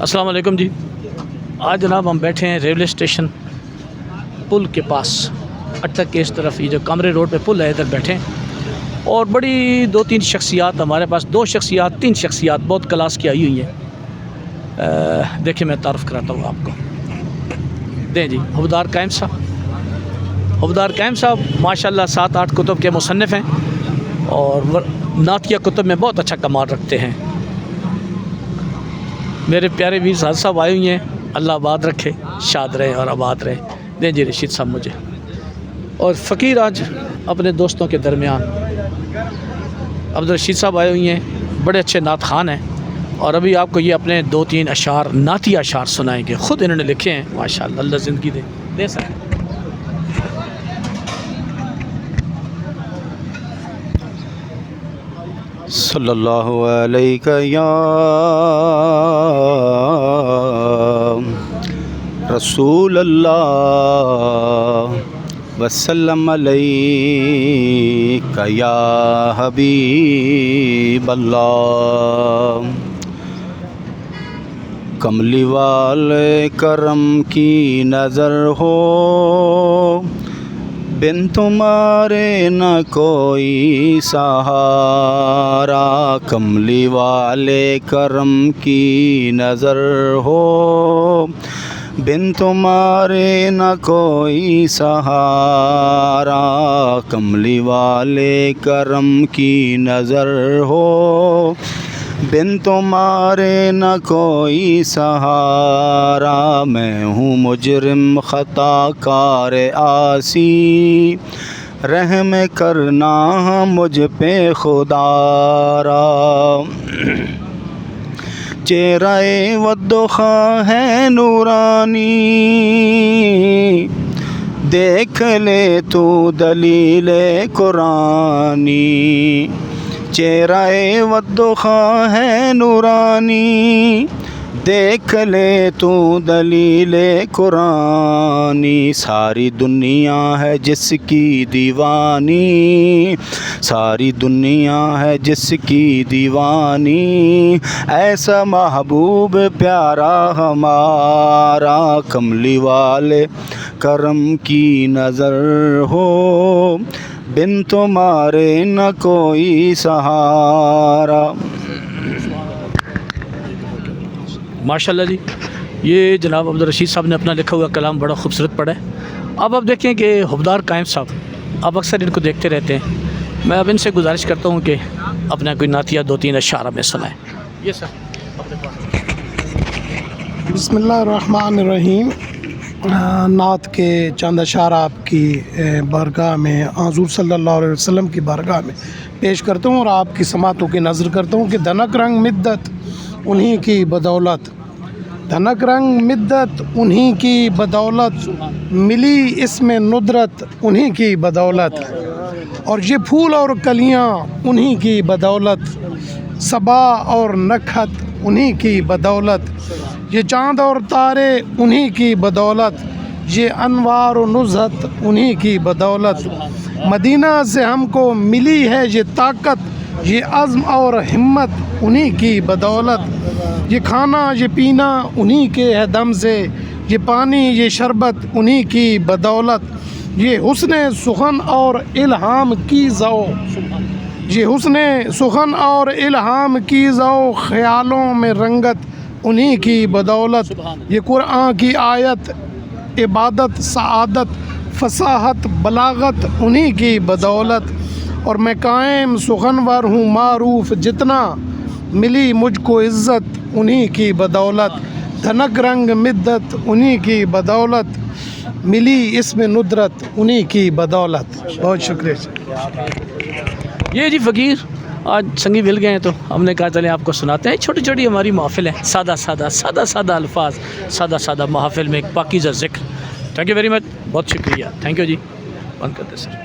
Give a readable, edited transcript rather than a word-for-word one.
السلام علیکم جی. آج جناب ہم بیٹھے ہیں ریلوے اسٹیشن پل کے پاس اٹک کے اس طرف، یہ جو کامرے روڈ پہ پل ہے ادھر بیٹھے ہیں، اور بڑی 2-3 شخصیات ہمارے پاس، 2 شخصیات 3 شخصیات بہت کلاس کی آئی ہوئی ہیں. دیکھیں میں تعارف کراتا ہوں آپ کو. دیں جی، حوبدار قائم صاحب. حوبدار قائم صاحب ماشاءاللہ 7-8 کتب کے مصنف ہیں اور نعتیہ کتب میں بہت اچھا کمال رکھتے ہیں. میرے پیارے ویر صاحب صاحب آئے ہوئے ہیں، اللہ آباد رکھے، شاد رہے اور آباد رہے. دیں جی رشید صاحب مجھے. اور فقیر آج اپنے دوستوں کے درمیان عبدالرشید صاحب آئے ہوئے ہیں، بڑے اچھے نعت خوان ہیں، اور ابھی آپ کو یہ اپنے 2-3 اشعار نعتیہ اشعار سنائیں گے. خود انہوں نے لکھے ہیں ماشاءاللہ، اللہ زندگی دے. دے سر. صلی اللہ علیہ یا رسول اللہ وسلم علیہ یا حبیب اللہ. کملی والے کرم کی نظر ہو، بن تمہارے نہ کوئی سہارا. کملی والے کرم کی نظر ہو، بن تمہارے نہ کوئی سہارا. کملی والے کرم کی نظر ہو، بن تمہارے نہ کوئی سہارا. میں ہوں مجرم خطا کار عاصی، رحم کرنا مجھ پہ خدا را. چہرہ والضحیٰ ہے نورانی، دیکھ لے تو دلیل قرآنی. چہرہ والضحیٰ ہے نورانی، دیکھ لے تو دلیل قرآنی. ساری دنیا ہے جس کی دیوانی، ساری دنیا ہے جس کی دیوانی. ایسا محبوب پیارا ہمارا، کملی والے کرم کی نظر ہو، بن تمہارے نہ کوئی سہارا. ماشاءاللہ جی. یہ جناب عبدالرشید صاحب نے اپنا لکھا ہوا کلام بڑا خوبصورت پڑھا ہے. اب آپ دیکھیں کہ حوبدار قائم صاحب، آپ اکثر ان کو دیکھتے رہتے ہیں، میں اب ان سے گزارش کرتا ہوں کہ اپنا کوئی نعتیہ 2-3 اشعار میں سنائیں. یہ سر بسم اللہ الرحمن الرحیم. نعت کے چند اشعار آپ کی بارگاہ میں، حضور صلی اللہ علیہ وسلم کی بارگاہ میں پیش کرتا ہوں اور آپ کی سماعتوں کی نظر کرتا ہوں کہ دھنک رنگ مدت انہی کی بدولت، دھنک رنگ مدت انہی کی بدولت، ملی اس میں ندرت انہی کی بدولت. اور یہ پھول اور کلیاں انہی کی بدولت، صبا اور نکھت انہی کی بدولت. یہ چاند اور تارے انہی کی بدولت، یہ انوار و نزہت انہی کی بدولت. مدینہ سے ہم کو ملی ہے یہ طاقت، یہ عزم اور ہمت انہی کی بدولت. یہ کھانا یہ پینا انہی کے ہے دم سے، یہ پانی یہ شربت انہی کی بدولت. یہ حسن سخن اور الہام کی ذو، یہ حسن سخن اور الہام کی ذو، خیالوں میں رنگت انہی کی بدولت. یہ قرآن کی آیت، عبادت سعادت فصاحت بلاغت انہی کی بدولت. اور میں قائم سخنور ہوں معروف جتنا، ملی مجھ کو عزت انہی کی بدولت. دھنک رنگ مدت انہی کی بدولت، ملی اس میں ندرت انہی کی بدولت. بہت شکریہ. یہ جی فقیر آج سنگی مل گئے ہیں تو ہم نے کہا چلیں آپ کو سناتے ہیں. چھوٹی چھوٹی ہماری محافل ہے، سادہ سادہ الفاظ، سادہ محافل میں ایک پاکیزہ ذکر. تھینک یو ویری مچ، بہت شکریہ. تھینک یو جی. بند کرتے سر.